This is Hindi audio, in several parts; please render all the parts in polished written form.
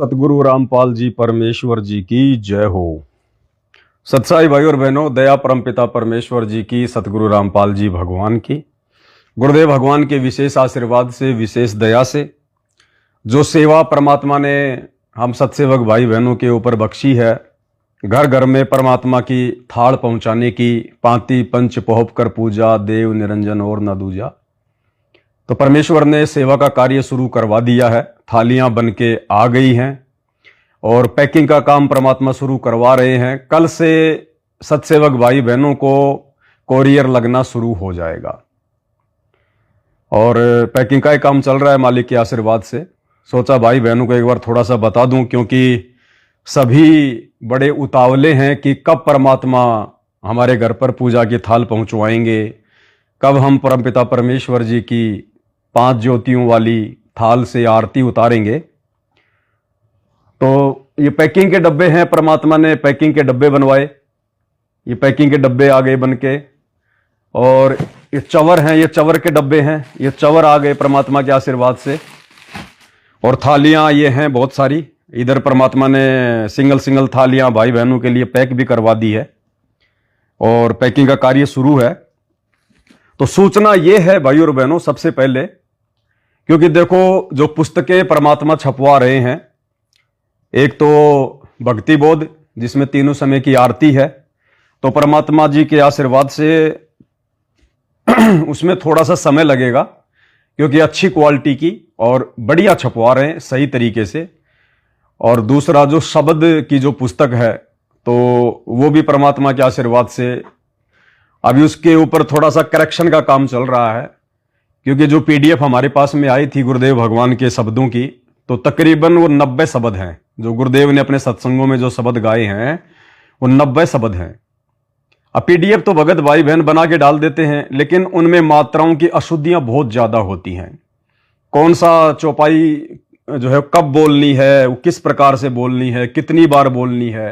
सतगुरु रामपाल जी परमेश्वर जी की जय हो। सत्साई भाई और बहनों, दया परमपिता परमेश्वर जी की, सतगुरु रामपाल जी भगवान की, गुरुदेव भगवान के विशेष आशीर्वाद से, विशेष दया से जो सेवा परमात्मा ने हम सत्सेवक भाई बहनों के ऊपर बख्शी है, घर घर में परमात्मा की थाल पहुंचाने की, पांति पंच पोहप कर पूजा, देव निरंजन और न दूजा। तो परमेश्वर ने सेवा का कार्य शुरू करवा दिया है। थालियां बन के आ गई हैं और पैकिंग का काम परमात्मा शुरू करवा रहे हैं। कल से सत्सेवक भाई बहनों को कोरियर लगना शुरू हो जाएगा और पैकिंग का ही काम चल रहा है मालिक के आशीर्वाद से। सोचा भाई बहनों को एक बार थोड़ा सा बता दूं, क्योंकि सभी बड़े उतावले हैं कि कब परमात्मा हमारे घर पर पूजा की थाल पहुंचवाएंगे, कब हम परमपिता परमेश्वर जी की 5 ज्योतियों वाली थाल से आरती उतारेंगे। तो ये पैकिंग के डब्बे हैं, परमात्मा ने पैकिंग के डब्बे बनवाए। ये पैकिंग के डब्बे आ गए बन के, और ये चवर हैं, ये चवर के डब्बे हैं, ये चवर आ गए परमात्मा के आशीर्वाद से। और थालियां ये हैं बहुत सारी, इधर परमात्मा ने सिंगल सिंगल थालियां भाई बहनों के लिए पैक भी करवा दी है और पैकिंग का कार्य शुरू है। तो सूचना ये है भाई और बहनों, सबसे पहले, क्योंकि देखो जो पुस्तकें परमात्मा छपवा रहे हैं, एक तो भक्ति बोध जिसमें तीनों समय की आरती है, तो परमात्मा जी के आशीर्वाद से उसमें थोड़ा सा समय लगेगा, क्योंकि अच्छी क्वालिटी की और बढ़िया छपवा रहे हैं सही तरीके से। और दूसरा जो शब्द की जो पुस्तक है, तो वो भी परमात्मा के आशीर्वाद से अभी उसके ऊपर थोड़ा सा करेक्शन का काम चल रहा है, क्योंकि जो पीडीएफ हमारे पास में आई थी गुरुदेव भगवान के शब्दों की, तो तकरीबन वो 90 शब्द हैं। जो गुरुदेव ने अपने सत्संगों में जो शब्द गाए हैं वो 90 शब्द हैं। अब पीडीएफ तो भगत भाई बहन बना के डाल देते हैं, लेकिन उनमें मात्राओं की अशुद्धियां बहुत ज्यादा होती हैं। कौन सा चौपाई जो है कब बोलनी है, वो किस प्रकार से बोलनी है, कितनी बार बोलनी है,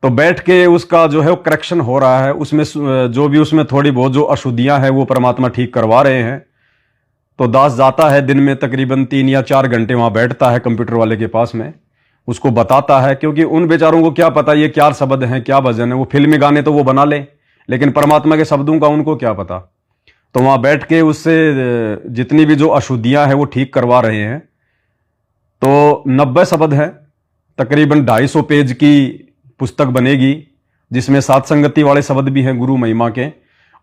तो बैठ के उसका जो है वो करेक्शन हो रहा है। उसमें जो भी उसमें थोड़ी बहुत जो अशुद्धियां हैं वो परमात्मा ठीक करवा रहे हैं। तो दास जाता है दिन में तकरीबन 3 या 4 घंटे वहां बैठता है कंप्यूटर वाले के पास में, उसको बताता है, क्योंकि उन बेचारों को क्या पता ये क्या शब्द हैं, क्या भजन है। वो फिल्मी गाने तो वो बना ले, लेकिन परमात्मा के शब्दों का उनको क्या पता। तो वहां बैठ के उससे जितनी भी जो अशुद्धियां हैं वो ठीक करवा रहे हैं। तो 90 शब्द है, तकरीबन 250 पेज की पुस्तक बनेगी, जिसमें सात संगति वाले शब्द भी हैं गुरु महिमा के,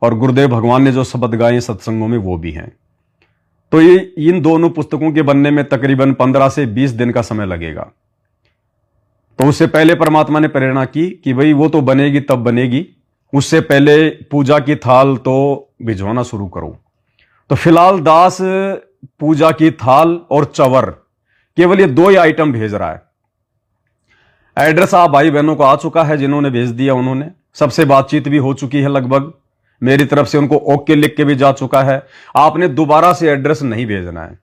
और गुरुदेव भगवान ने जो शब्द गाए सत्संगों में वो भी हैं। तो ये इन दोनों पुस्तकों के बनने में तकरीबन 15 से 20 दिन का समय लगेगा। तो उससे पहले परमात्मा ने प्रेरणा की कि भाई वो तो बनेगी तब बनेगी, उससे पहले पूजा की थाल तो भिजवाना शुरू करो। तो फिलहाल दास पूजा की थाल और चवर केवल ये 2 ही आइटम भेज रहा है। एड्रेस आप भाई बहनों को आ चुका है, जिन्होंने भेज दिया उन्होंने, सबसे बातचीत भी हो चुकी है लगभग, मेरी तरफ से उनको ओके लिख के भी जा चुका है। आपने दोबारा से एड्रेस नहीं भेजना है।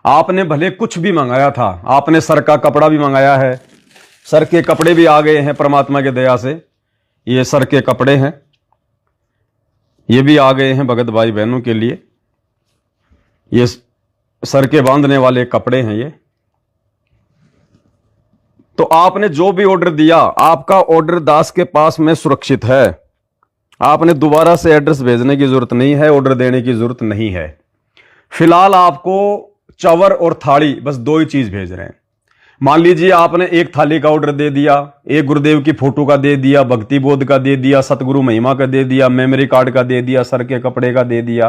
आपने भले कुछ भी मंगाया था, आपने सर का कपड़ा भी मंगाया है, सर के कपड़े भी आ गए हैं परमात्मा के दया से। ये सर के कपड़े हैं, ये भी आ गए हैं भगत भाई बहनों के लिए। ये सर के बांधने वाले कपड़े हैं ये। तो आपने जो भी ऑर्डर दिया, आपका ऑर्डर दास के पास में सुरक्षित है। आपने दोबारा से एड्रेस भेजने की जरूरत नहीं है, ऑर्डर देने की जरूरत नहीं है। फिलहाल आपको चवर और थाली, बस 2 ही चीज भेज रहे हैं। मान लीजिए आपने एक थाली का ऑर्डर दे दिया, एक गुरुदेव की फोटो का दे दिया, भक्ति बोध का दे दिया, सतगुरु महिमा का दे दिया, मेमोरी कार्ड का दे दिया, सर के कपड़े का दे दिया,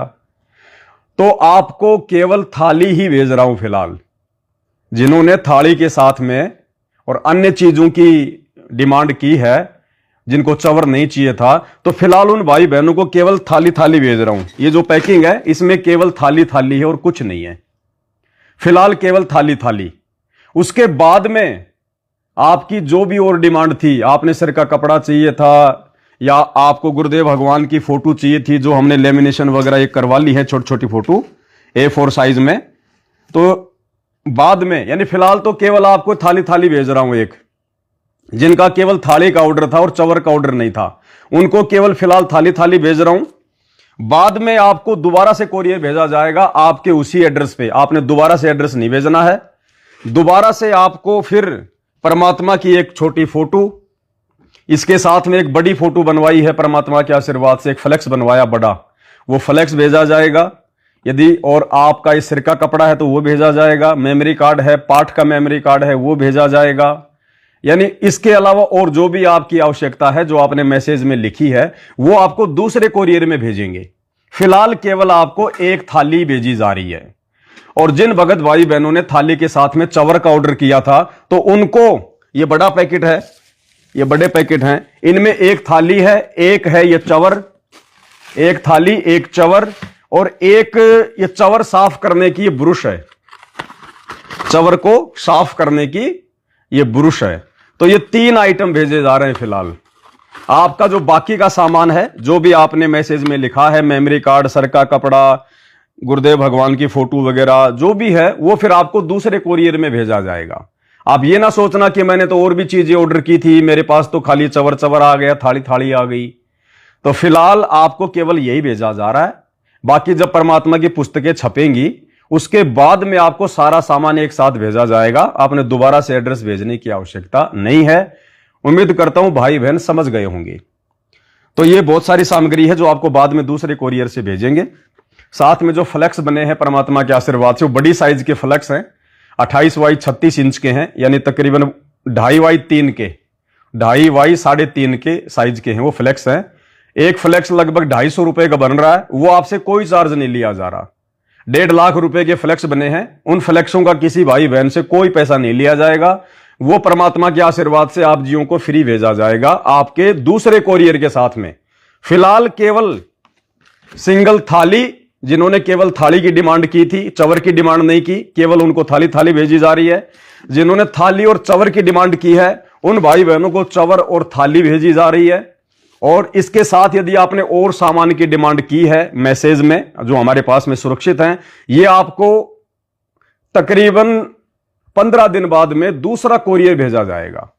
तो आपको केवल थाली ही भेज रहा हूं फिलहाल। जिन्होंने थाली के साथ में और अन्य चीजों की डिमांड की है, जिनको चवर नहीं चाहिए था, तो फिलहाल उन भाई बहनों को केवल थाली थाली भेज रहा हूं। ये जो पैकिंग है इसमें केवल थाली थाली है और कुछ नहीं है। फिलहाल केवल थाली थाली। उसके बाद में आपकी जो भी और डिमांड थी, आपने सिर का कपड़ा चाहिए था, या आपको गुरुदेव भगवान की फोटो चाहिए थी, जो हमने लेमिनेशन वगैरह ये करवा ली है, छोटी छोटी फोटो A4 साइज में, तो बाद में, यानी फिलहाल तो केवल आपको थाली थाली भेज रहा हूं। एक जिनका केवल थाली का ऑर्डर था और चवर का ऑर्डर नहीं था, उनको केवल फिलहाल थाली थाली भेज रहा हूं। बाद में आपको दोबारा से कोरियर भेजा जाएगा आपके उसी एड्रेस पे। आपने दोबारा से एड्रेस नहीं भेजना है, दोबारा से आपको फिर परमात्मा की एक छोटी फोटो, इसके साथ में एक बड़ी फोटो बनवाई है परमात्मा के आशीर्वाद से, एक फ्लेक्स बनवाया बड़ा, वो फ्लेक्स भेजा जाएगा। यदि और आपका इस सिर का कपड़ा है तो वो भेजा जाएगा। मेमोरी कार्ड है, पाठ का मेमोरी कार्ड है, वो भेजा जाएगा। यानी इसके अलावा और जो भी आपकी आवश्यकता है, जो आपने मैसेज में लिखी है, वो आपको दूसरे कोरियर में भेजेंगे। फिलहाल केवल आपको एक थाली भेजी जा रही है। और जिन भगत भाई बहनों ने थाली के साथ में चवर का ऑर्डर किया था, तो उनको ये बड़ा पैकेट है, ये बड़े पैकेट हैं, इनमें एक थाली है, एक है ये चवर, एक थाली, एक चवर, और एक ये चवर साफ करने की ये ब्रुश है, चवर को साफ करने की ये ब्रुश है। तो ये 3 आइटम भेजे जा रहे हैं फिलहाल। आपका जो बाकी का सामान है, जो भी आपने मैसेज में लिखा है, मेमोरी कार्ड, सर का कपड़ा, गुरुदेव भगवान की फोटो वगैरह जो भी है, वो फिर आपको दूसरे कोरियर में भेजा जाएगा। आप ये ना सोचना कि मैंने तो और भी चीजें ऑर्डर की थी, मेरे पास तो खाली चवर चवर आ गया, थाली थाली आ गई। तो फिलहाल आपको केवल यही भेजा जा रहा है। बाकी जब परमात्मा की पुस्तकें छपेंगी, उसके बाद में आपको सारा सामान एक साथ भेजा जाएगा। आपने दोबारा से एड्रेस भेजने की आवश्यकता नहीं है। उम्मीद करता हूं भाई बहन समझ गए होंगे। तो ये बहुत सारी सामग्री है जो आपको बाद में दूसरे कोरियर से भेजेंगे। साथ में जो फ्लेक्स बने हैं परमात्मा के आशीर्वाद से, वो बड़ी साइज के फ्लेक्स हैं, 28 बाई 36 इंच के हैं, यानी तकरीबन 2.5 बाई 3 के, 2.5 बाई 3.5 के साइज के हैं वो फ्लेक्स हैं। एक फ्लेक्स लगभग 250 रुपए का बन रहा है, वो आपसे कोई चार्ज नहीं लिया जा रहा। 1.5 लाख रुपए के फ्लेक्स बने हैं, उन फ्लेक्सों का किसी भाई बहन से कोई पैसा नहीं लिया जाएगा। वो परमात्मा के आशीर्वाद से आप जियों को फ्री भेजा जाएगा आपके दूसरे कोरियर के साथ में। फिलहाल केवल सिंगल थाली, जिन्होंने केवल थाली की डिमांड की थी, चवर की डिमांड नहीं की, केवल उनको थाली थाली भेजी जा रही है। जिन्होंने थाली और चवर की डिमांड की है, उन भाई बहनों को चवर और थाली भेजी जा रही है। और इसके साथ यदि आपने और सामान की डिमांड की है मैसेज में, जो हमारे पास में सुरक्षित हैं, ये आपको तकरीबन 15 दिन बाद में दूसरा कोरियर भेजा जाएगा।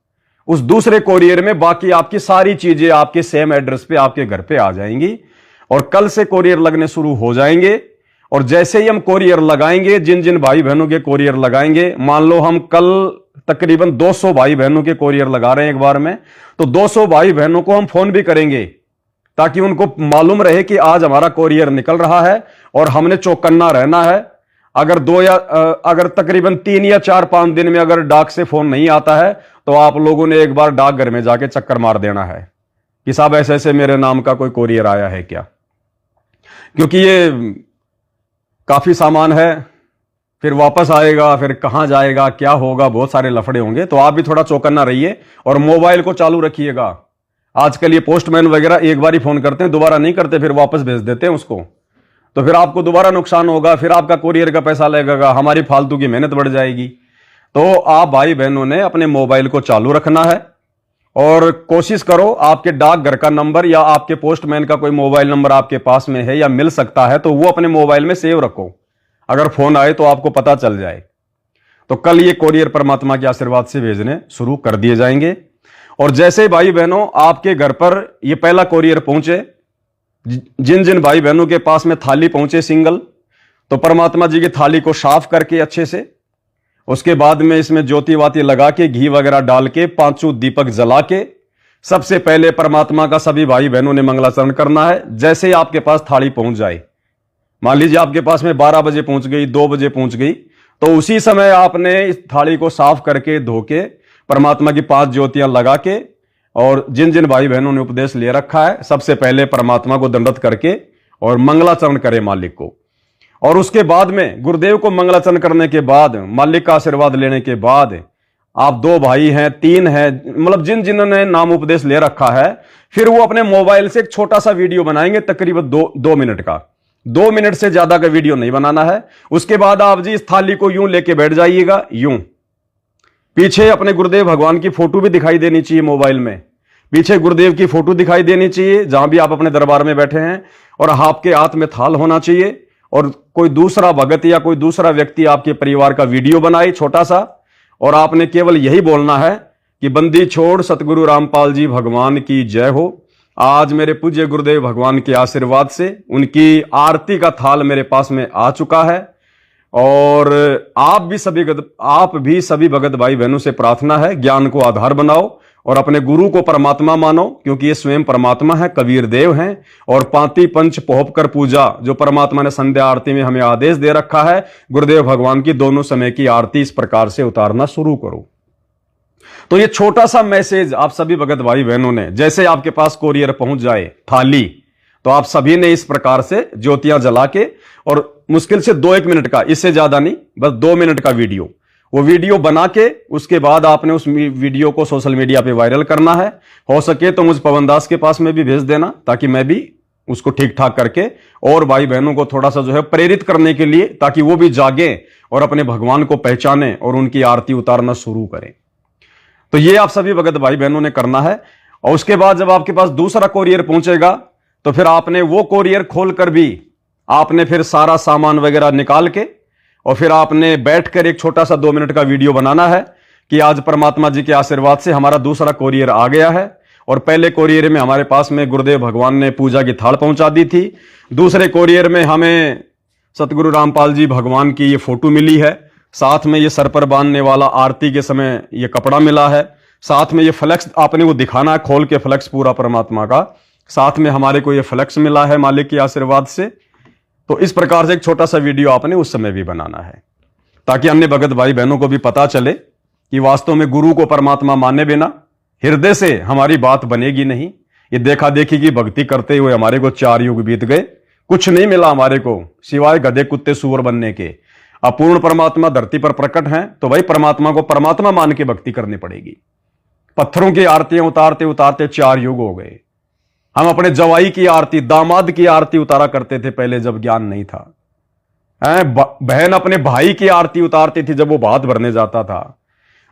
उस दूसरे कोरियर में बाकी आपकी सारी चीजें आपके सेम एड्रेस पे आपके घर पे आ जाएंगी। और कल से कोरियर लगने शुरू हो जाएंगे। और जैसे ही हम कोरियर लगाएंगे, जिन जिन भाई बहनों के कोरियर लगाएंगे, मान लो हम कल तकरीबन 200 भाई बहनों के कोरियर लगा रहे हैं एक बार में, तो 200 भाई बहनों को हम फोन भी करेंगे ताकि उनको मालूम रहे कि आज हमारा कोरियर निकल रहा है और हमने चौकन्ना रहना है। अगर तकरीबन 3 या 4-5 दिन में अगर डाक से फोन नहीं आता है, तो आप लोगों ने एक बार डाक घर में जाके चक्कर मार देना है कि साहब ऐसे ऐसे मेरे नाम का कोई कोरियर आया है क्या, क्योंकि ये काफी सामान है, फिर वापस आएगा, फिर कहां जाएगा, क्या होगा, बहुत सारे लफड़े होंगे। तो आप भी थोड़ा चौकन्ना रहिए और मोबाइल को चालू रखिएगा। आजकल ये पोस्टमैन वगैरह एक बार ही फोन करते हैं, दोबारा नहीं करते, फिर वापस भेज देते हैं उसको। तो फिर आपको दोबारा नुकसान होगा, फिर आपका कोरियर का पैसा लगेगा, हमारी फालतू की मेहनत बढ़ जाएगी। तो आप भाई बहनों ने अपने मोबाइल को चालू रखना है और कोशिश करो आपके डाक घर का नंबर या आपके पोस्टमैन का कोई मोबाइल नंबर आपके पास में है या मिल सकता है, तो वो अपने मोबाइल में सेव रखो। अगर फोन आए तो आपको पता चल जाए। तो कल ये कोरियर परमात्मा के आशीर्वाद से भेजने शुरू कर दिए जाएंगे। और जैसे भाई बहनों आपके घर पर ये पहला कोरियर पहुंचे, जिन जिन भाई बहनों के पास में थाली पहुंचे सिंगल, तो परमात्मा जी की थाली को साफ करके अच्छे से, उसके बाद में इसमें ज्योति वाती लगा के, घी वगैरह डाल के, 5 दीपक जला के, सबसे पहले परमात्मा का सभी भाई बहनों ने मंगलाचरण करना है। जैसे ही आपके पास थाली पहुंच जाए, मान लीजिए आपके पास में 12 बजे पहुंच गई, 2 बजे पहुंच गई, तो उसी समय आपने इस थाली को साफ करके धो के परमात्मा की 5 ज्योतियां लगा के, और जिन जिन भाई बहनों ने उपदेश ले रखा है, सबसे पहले परमात्मा को दंडवत करके और मंगलाचरण करें मालिक को। और उसके बाद में गुरुदेव को मंगलाचरण करने के बाद, मालिक का आशीर्वाद लेने के बाद, आप 2 भाई हैं, 3 हैं, मतलब जिन जिन्होंने नाम उपदेश ले रखा है, फिर वो अपने मोबाइल से एक छोटा सा वीडियो बनाएंगे, तकरीबन 2 मिनट का। 2 मिनट से ज्यादा का वीडियो नहीं बनाना है। उसके बाद आप जी इस थाली को यूं लेके बैठ जाइएगा, यूं। पीछे अपने गुरुदेव भगवान की फोटो भी दिखाई देनी चाहिए मोबाइल में, पीछे गुरुदेव की फोटो दिखाई देनी चाहिए जहां भी आप अपने दरबार में बैठे हैं, और आपके हाथ में थाल होना चाहिए। और कोई दूसरा भगत या कोई दूसरा व्यक्ति आपके परिवार का वीडियो बनाए छोटा सा, और आपने केवल यही बोलना है कि बंदी छोड़ सतगुरु रामपाल जी भगवान की जय हो। आज मेरे पूज्य गुरुदेव भगवान के आशीर्वाद से उनकी आरती का थाल मेरे पास में आ चुका है, और आप भी सभी भगत भाई बहनों से प्रार्थना है, ज्ञान को आधार बनाओ और अपने गुरु को परमात्मा मानो, क्योंकि ये स्वयं परमात्मा है, कबीर देव हैं। और पांति पंच पोहप कर पूजा जो परमात्मा ने संध्या आरती में हमें आदेश दे रखा है, गुरुदेव भगवान की दोनों समय की आरती इस प्रकार से उतारना शुरू करो। तो ये छोटा सा मैसेज आप सभी भगत भाई बहनों ने, जैसे आपके पास कोरियर पहुंच जाए थाली, तो आप सभी ने इस प्रकार से ज्योतियां जला के, और मुश्किल से 2-1 मिनट का, इससे ज्यादा नहीं, बस 2 मिनट का वीडियो, वो वीडियो बना के उसके बाद आपने उस वीडियो को सोशल मीडिया पे वायरल करना है। हो सके तो मुझ पवन दास के पास में भी भेज देना, ताकि मैं भी उसको ठीक ठाक करके और भाई बहनों को थोड़ा सा जो है प्रेरित करने के लिए, ताकि वो भी जागे और अपने भगवान को पहचाने और उनकी आरती उतारना शुरू करें। तो ये आप सभी भगत भाई बहनों ने करना है। और उसके बाद जब आपके पास दूसरा कोरियर पहुंचेगा, तो फिर आपने वो कोरियर खोलकर भी आपने फिर सारा सामान वगैरह निकाल के, और फिर आपने बैठकर एक छोटा सा 2 मिनट का वीडियो बनाना है कि आज परमात्मा जी के आशीर्वाद से हमारा दूसरा कोरियर आ गया है, और पहले कोरियर में हमारे पास में गुरुदेव भगवान ने पूजा की थाल पहुंचा दी थी, दूसरे कोरियर में हमें सतगुरु रामपाल जी भगवान की ये फोटो मिली है, साथ में ये सर पर बांधने वाला आरती के समय ये कपड़ा मिला है, साथ में ये फ्लेक्स आपने वो दिखाना है खोल के, फ्लेक्स पूरा परमात्मा का, साथ में हमारे को ये फ्लेक्स मिला है मालिक के आशीर्वाद से। तो इस प्रकार से एक छोटा सा वीडियो आपने उस समय भी बनाना है, ताकि अन्य भगत भाई बहनों को भी पता चले कि वास्तव में गुरु को परमात्मा माने बिना हृदय से हमारी बात बनेगी नहीं। ये देखा देखी की भक्ति करते हुए हमारे को 4 युग बीत गए, कुछ नहीं मिला हमारे को सिवाय गधे कुत्ते सुअर बनने के। अपूर्ण परमात्मा धरती पर प्रकट हैं, तो भाई परमात्मा को परमात्मा मान के भक्ति करनी पड़ेगी। पत्थरों की आरतियां उतारते उतारते 4 युग हो गए। हम अपने जवाई की आरती, दामाद की आरती उतारा करते थे पहले, जब ज्ञान नहीं था। बहन अपने भाई की आरती उतारती थी जब वो भात भरने जाता था।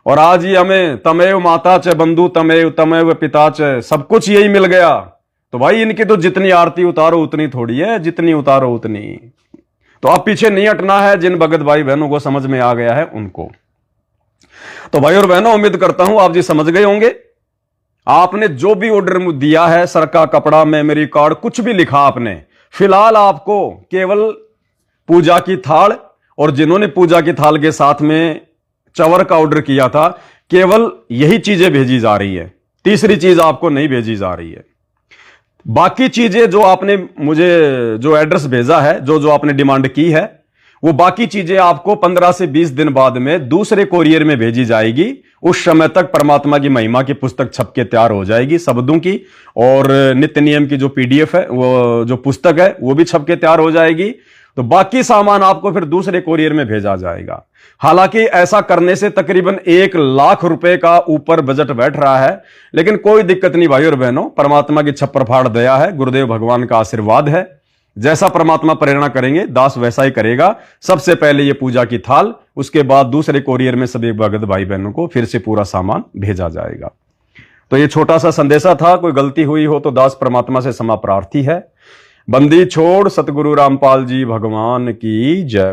और आज ही हमें तमेव माता च बंधु तमेव तमेव पिता च, सब कुछ यही मिल गया। तो भाई इनकी तो जितनी आरती उतारो उतनी थोड़ी है, जितनी उतारो उतनी। तो आप पीछे नहीं हटना है, जिन भगत भाई बहनों को समझ में आ गया है उनको। तो भाई और बहनों, उम्मीद करता हूं आप जी समझ गए होंगे। आपने जो भी ऑर्डर दिया है, सर का कपड़ा, मेमोरी कार्ड, कुछ भी लिखा आपने, फिलहाल आपको केवल पूजा की थाल, और जिन्होंने पूजा की थाल के साथ में चवर का ऑर्डर किया था, केवल यही चीजें भेजी जा रही है। तीसरी चीज आपको नहीं भेजी जा रही है। बाकी चीजें जो आपने मुझे जो एड्रेस भेजा है, जो आपने डिमांड की है, वो बाकी चीजें आपको 15 से 20 दिन बाद में दूसरे कोरियर में भेजी जाएगी। उस समय तक परमात्मा की महिमा की पुस्तक छप के तैयार हो जाएगी शब्दों की, और नित्य नियम की जो पीडीएफ है, वो जो पुस्तक है, वो भी छप के तैयार हो जाएगी। तो बाकी सामान आपको फिर दूसरे कोरियर में भेजा जाएगा। हालांकि ऐसा करने से तकरीबन 1 लाख रुपए का ऊपर बजट बैठ रहा है, लेकिन कोई दिक्कत नहीं भाई और बहनों, परमात्मा की छप्पर फाड़ दया है, गुरुदेव भगवान का आशीर्वाद है। जैसा परमात्मा प्रेरणा करेंगे दास वैसा ही करेगा। सबसे पहले ये पूजा की थाल, उसके बाद दूसरे कोरियर में सभी भगत भाई बहनों को फिर से पूरा सामान भेजा जाएगा। तो ये छोटा सा संदेशा था, कोई गलती हुई हो तो दास परमात्मा से क्षमा प्रार्थी है। बंदी छोड़ सतगुरु रामपाल जी भगवान की जय।